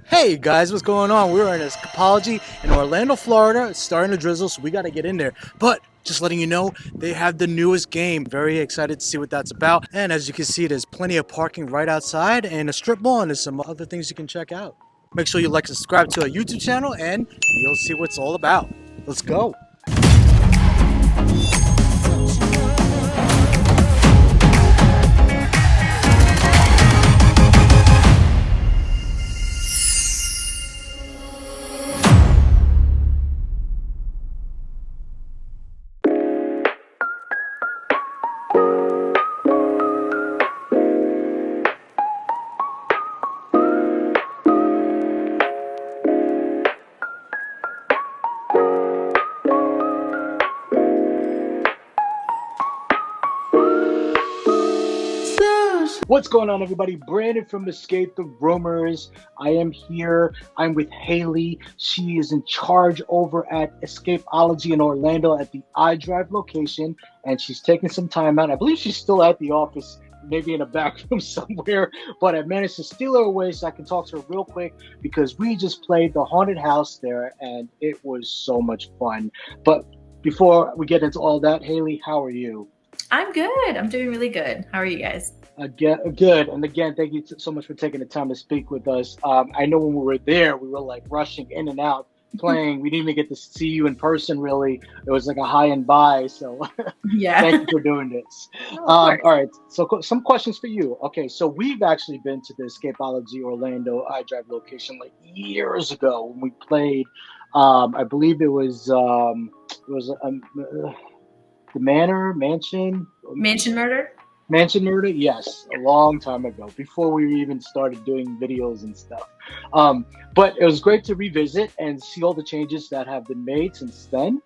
Hey guys, what's going on? We're in Escapology in Orlando, Florida. It's starting to drizzle, so we got to get in there. But just letting you know, they have the newest game. Very excited to see what that's about. And as you can see, there's plenty of parking right outside and a strip mall, and there's some other things you can check out. Make sure you like and subscribe to our YouTube channel, and you'll see what it's all about. Let's go. What's going on, everybody? Brandon from Escape the Roomers. I am here. I'm with Haley. She is in charge over at ESCAPOLOGY in Orlando at the iDrive location, and she's taking some time out. I believe she's still at the office, maybe in a back room somewhere, but I managed to steal her away so I can talk to her real quick because we just played the haunted house there, and it was so much fun. But before we get into all that, Haley, how are you? I'm good. I'm doing really good. How are you guys? Good. And again, thank you so much for taking the time to speak with us. I know when we were there, we were like rushing in and out playing. We didn't even get to see you in person, really. It was like a high and by. So Yeah. thank you for doing this. All right. So some questions for you. Okay. So we've actually been to the Escapology Orlando iDrive location like years ago when we played. I believe it was the Mansion Murder. Mansion Murder, yes, a long time ago, before we even started doing videos and stuff. But it was great to revisit and see all the changes that have been made since then.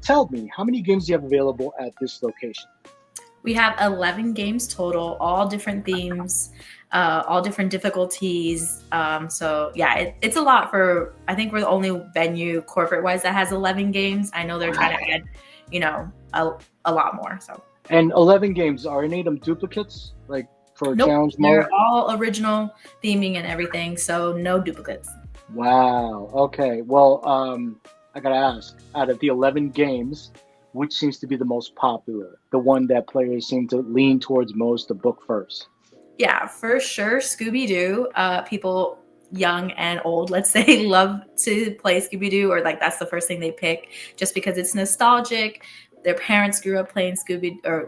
Tell me, how many games do you have available at this location? We have 11 games total, all different themes, all different difficulties. So yeah, it's a lot for, I think we're the only venue corporate-wise that has 11 games. I know they're trying to add, a lot more, so. And 11 games, are any of them duplicates, like for Nope, challenge mode? they're all original theming and everything, so no duplicates. Wow. Okay. Well, I gotta ask, out of the 11 games, which seems to be the most popular? The one that players seem to lean towards most to book first? Yeah, for sure, Scooby-Doo. People young and old, let's say, love to play Scooby-Doo, or like that's the first thing they pick just because it's nostalgic. Their parents grew up playing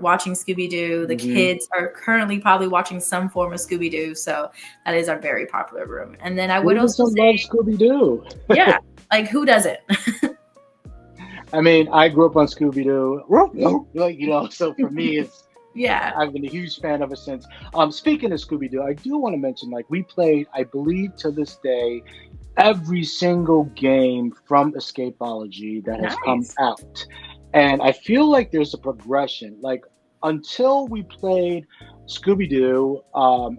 watching Scooby-Doo. The kids are currently probably watching some form of Scooby-Doo. So that is our very popular room. And then I would also say, love Scooby-Doo. Yeah, like who doesn't? I mean, I grew up on Scooby-Doo. So for me, it's yeah. I've been a huge fan ever since. Speaking of Scooby-Doo, I do want to mention, like, we played, I believe to this day, every single game from Escapology that has come out. And I feel like there's a progression. Like, until we played Scooby-Doo,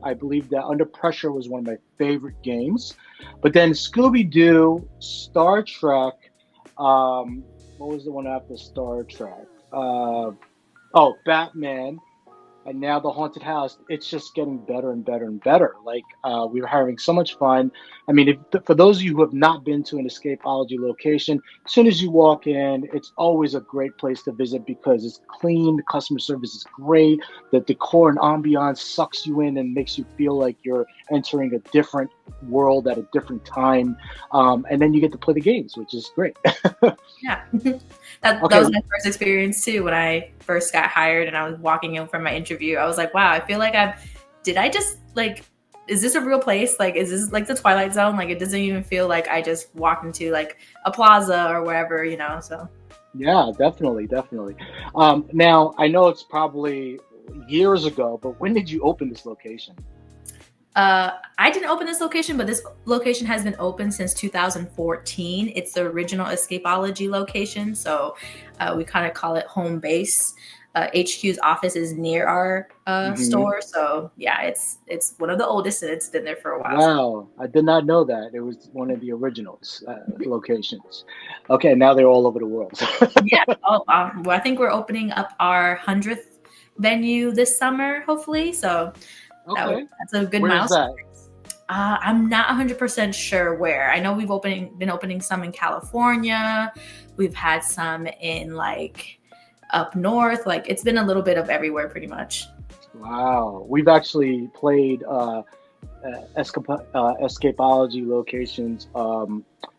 I believe that Under Pressure was one of my favorite games. But then Scooby-Doo, Star Trek, what was the one after Star Trek? Batman. And now the haunted house, it's just getting better and better and better. Like, we were having so much fun. I mean, for those of you who have not been to an Escapology location, as soon as you walk in, it's always a great place to visit because it's clean, the customer service is great, the decor and ambiance sucks you in and makes you feel like you're entering a different world at a different time. And then you get to play the games, which is great. Yeah. That was my first experience too. When I first got hired and I was walking in for my interview, I was like, wow, I feel like is this a real place? Like, is this like the Twilight Zone? Like, it doesn't even feel like I just walked into like a plaza or wherever, so. Yeah, definitely. Now, I know it's probably years ago, but when did you open this location? I didn't open this location, but this location has been open since 2014. It's the original Escapology location, so we kind of call it home base. HQ's office is near our store, so yeah, it's one of the oldest, and it's been there for a while. Wow, I did not know that it was one of the originals locations. Okay, now they're all over the world. Yeah. Well, I think we're opening up our 100th venue this summer, hopefully. So okay, that's a good Where milestone. Is I'm not 100% sure where. I know we've been opening some in California. We've had some in like up north. Like it's been a little bit of everywhere pretty much. Wow. We've actually played escapology locations,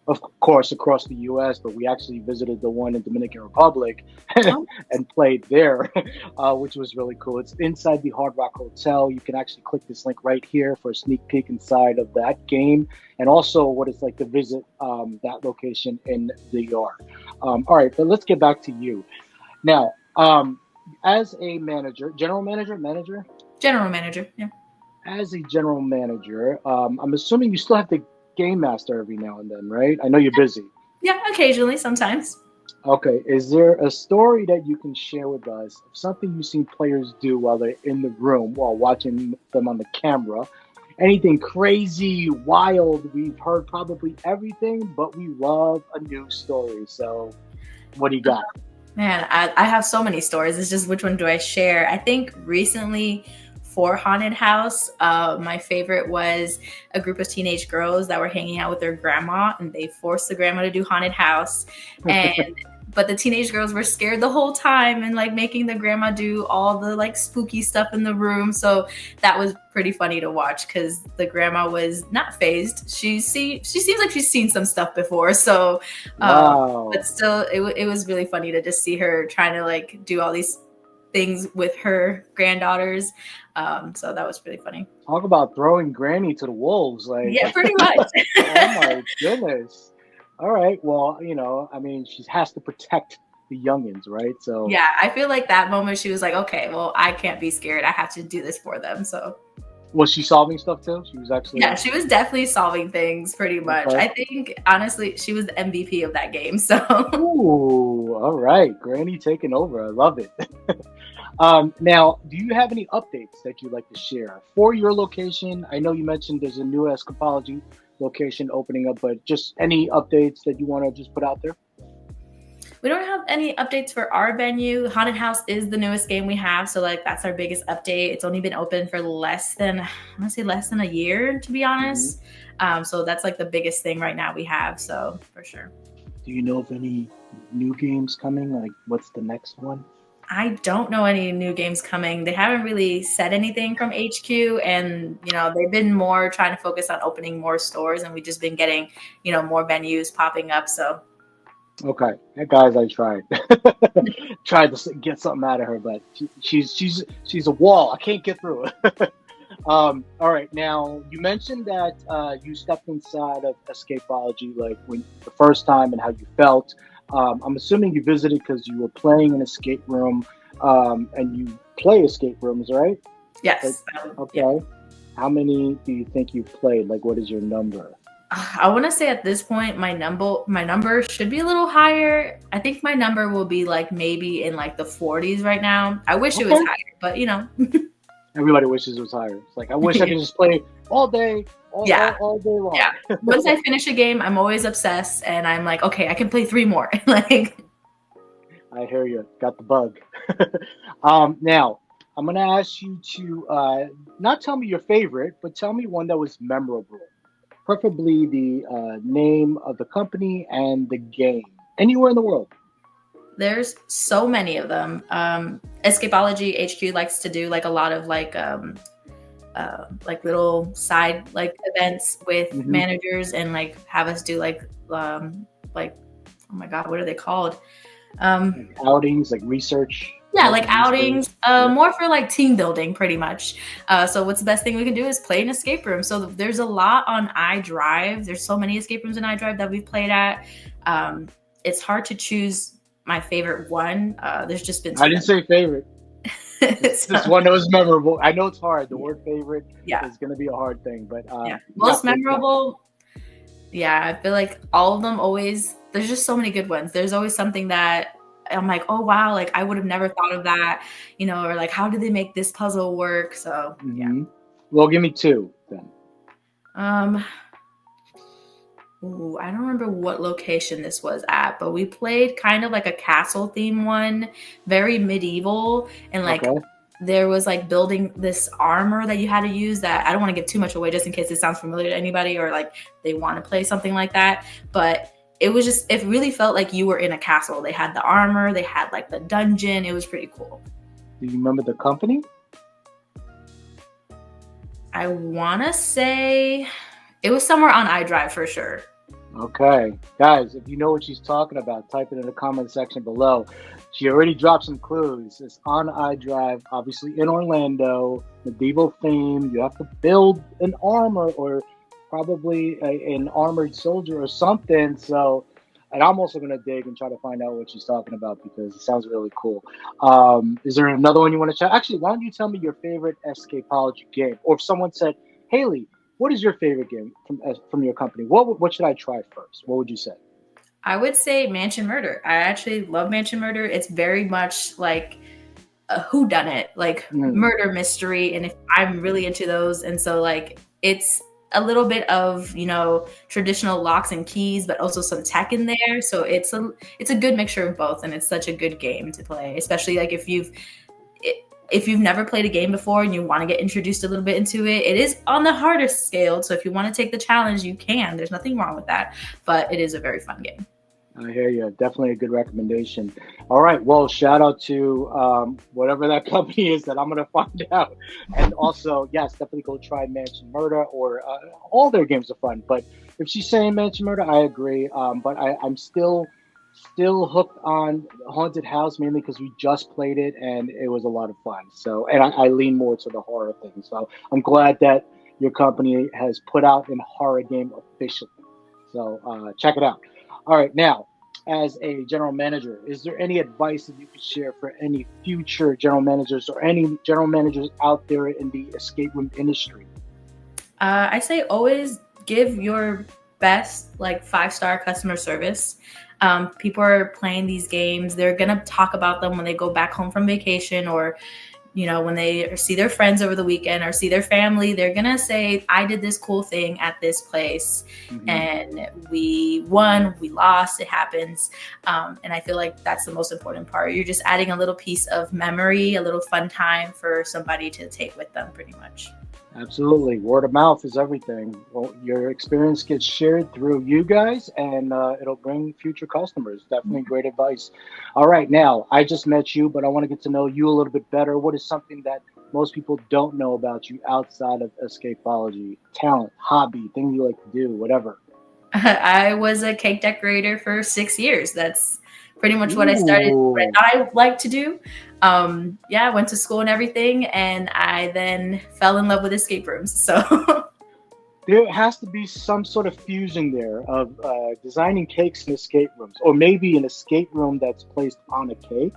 of course, across the U.S., but we actually visited the one in Dominican Republic Oh, and played there, which was really cool. It's inside the Hard Rock Hotel. You can actually click this link right here for a sneak peek inside of that game, and also what it's like to visit that location in New York. All right, but let's get back to you now. As a manager, general manager, general manager. Yeah. as a general manager, I'm assuming you still have to game master every now and then, right? I know you're busy. Yeah, occasionally, sometimes. Okay, is there a story that you can share with us of something you've seen players do while they're in the room, while watching them on the camera? Anything crazy, wild? We've heard probably everything, but we love a new story. So, what do you got? Man, I have so many stories. It's just which one do I share? I think recently for Haunted House, my favorite was a group of teenage girls that were hanging out with their grandma, and they forced the grandma to do Haunted House. And but the teenage girls were scared the whole time and like making the grandma do all the like spooky stuff in the room. So that was pretty funny to watch because the grandma was not phased. She seems like she's seen some stuff before. So, Wow. but still, it was really funny to just see her trying to like do all these things with her granddaughters. So that was really funny. Talk about throwing Granny to the wolves. Like, Yeah, pretty much. oh my goodness. All right. Well, I mean, she has to protect the youngins, right? So, Yeah, I feel like that moment she was like, okay, well, I can't be scared. I have to do this for them. So was she solving stuff too? She was actually. yeah, she was definitely solving things pretty much. Okay. I think honestly, she was the MVP of that game. So Ooh, all right. Granny taking over. I love it. Now, do you have any updates that you'd like to share for your location? I know you mentioned there's a new Escapology location opening up, but just any updates that you want to just put out there? we don't have any updates for our venue. Haunted House is the newest game we have, so like that's our biggest update. It's only been open for less than a year, to be honest. So that's like the biggest thing right now we have. So for sure. Do you know of any new games coming? Like, what's the next one? I don't know any new games coming. They haven't really said anything from HQ, and they've been more trying to focus on opening more stores, and we've just been getting more venues popping up. So Okay, guys, I tried tried to get something out of her, but she's a wall. I can't get through it. All right, now you mentioned that you stepped inside of Escapology like when the first time and how you felt. I'm assuming you visited because you were playing an escape room, and you play escape rooms, right? yes. Okay. Yeah. How many do you think you played? Like, what is your number? I want to say at this point, my number should be a little higher. I think my number will be like maybe in like the 40s right now. I wish it was Okay. higher, but Everybody wishes it was higher. It's like I wish I could just play all day, all day long. Yeah. Once I finish a game, I'm always obsessed, and I'm like, okay, I can play 3 more. Like, I hear you. Got the bug. Now, I'm going to ask you to not tell me your favorite, but tell me one that was memorable. Preferably the name of the company and the game. Anywhere in the world. there's so many of them. Escapology HQ likes to do like a lot of like little side like events with managers and like have us do like oh my god, what are they called? Outings, like research. Yeah, like outings, more for like team building, pretty much. So what's the best thing we can do is play an escape room. So there's a lot on iDrive. There's so many escape rooms in iDrive that we've played at. It's hard to choose my favorite one. There's just been. I didn't say favorite. This one that was memorable. I know it's hard. The word favorite is going to be a hard thing, but most memorable. Yeah, I feel like all of them always. There's just so many good ones. There's always something that I'm like, oh wow, like I would have never thought of that, or like how did they make this puzzle work? So yeah. Well, give me 2 then. I don't remember what location this was at, but we played kind of like a castle theme one, very medieval, and like there was like building this armor that you had to use that I don't want to give too much away just in case it sounds familiar to anybody or like they want to play something like that. But it really felt like you were in a castle. They had the armor, they had like the dungeon. It was pretty cool. Do you remember the company? I want to say it was somewhere on iDrive for sure. Okay. Guys, if you know what she's talking about, type it in the comment section below. She already dropped some clues. It's on iDrive, obviously in Orlando, medieval theme. You have to build an armor or probably an armored soldier or something. So, and I'm also going to dig and try to find out what she's talking about because it sounds really cool. Is there another one you want to check? Actually, why don't you tell me your favorite Escapology game? Or if someone said, Haley, what is your favorite game from your company? What should I try first? What would you say? I would say Mansion Murder. I actually love Mansion Murder. It's very much like a whodunit, like murder mystery. And if I'm really into those, and so like it's a little bit of, you know, traditional locks and keys, but also some tech in there. So it's a good mixture of both, and it's such a good game to play, especially like if you've never played a game before and you want to get introduced a little bit into it. It is on the hardest scale, so if you want to take the challenge, you can. There's nothing wrong with that, but it is a very fun game. I hear you. Definitely a good recommendation. All right. Well, shout out to whatever that company is that I'm going to find out. And also, yes, definitely go try Mansion Murder or all their games are fun. But if she's saying Mansion Murder, I agree. But I'm still hooked on Haunted House, mainly because we just played it and it was a lot of fun. So, and I lean more to the horror thing. So I'm glad that your company has put out a horror game officially. So check it out. All right, now, as a general manager, is there any advice that you could share for any future general managers or any general managers out there in the escape room industry? I say always give your best, like 5-star customer service. People are playing these games. They're going to talk about them when they go back home from vacation or, you know, when they see their friends over the weekend or see their family. They're going to say, I did this cool thing at this place and we won, we lost, it happens. And I feel like that's the most important part. You're just adding a little piece of memory, a little fun time for somebody to take with them pretty much. Absolutely. Word of mouth is everything. Well, your experience gets shared through you guys and it'll bring future customers. Definitely great advice. All right. Now, I just met you, but I want to get to know you a little bit better. What is something that most people don't know about you outside of Escapology? Talent, hobby, things you like to do, whatever. I was a cake decorator for 6 years. That's pretty much what I started, what I like to do. I went to school and everything, and I then fell in love with escape rooms. So there has to be some sort of fusion there of designing cakes in escape rooms, or maybe an escape room that's placed on a cake.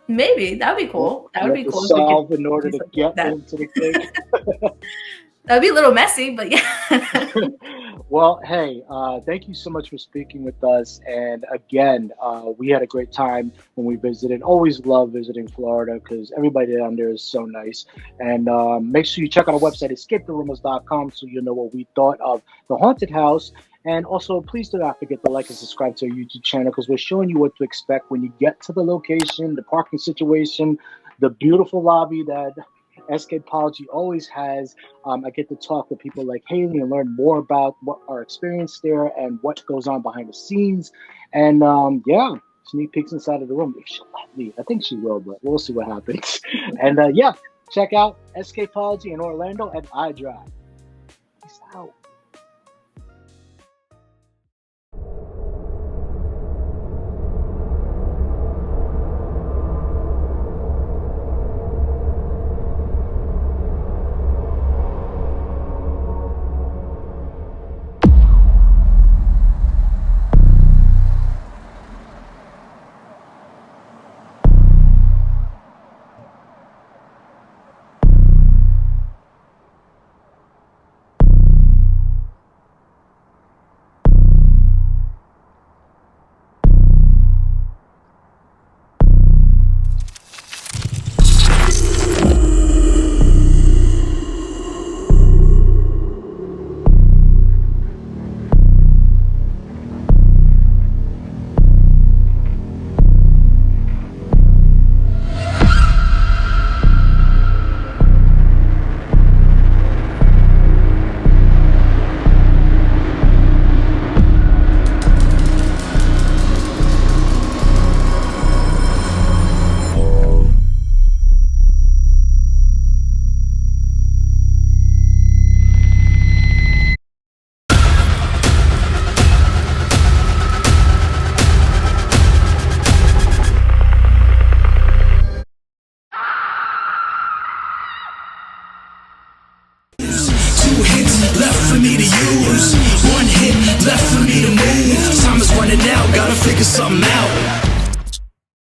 Maybe that would be cool. That would be cool. Solve in order to get into the cake. That'd be a little messy, but yeah. Well, hey, thank you so much for speaking with us. And again, we had a great time when we visited. Always love visiting Florida because everybody down there is so nice. And make sure you check out our website, ESCAPETHEROOMers.com, so you'll know what we thought of the haunted house. And also, please do not forget to like and subscribe to our YouTube channel because we're showing you what to expect when you get to the location, the parking situation, the beautiful lobby that Escapology always has. I get to talk to people like Haley and learn more about what our experience there and what goes on behind the scenes. And sneak peeks inside of the room. If she'll let me, I think she will, but we'll see what happens. And check out Escapology in Orlando at iDrive. Peace out. for me to use. One hit left for me to move. Time is running out, gotta figure something out.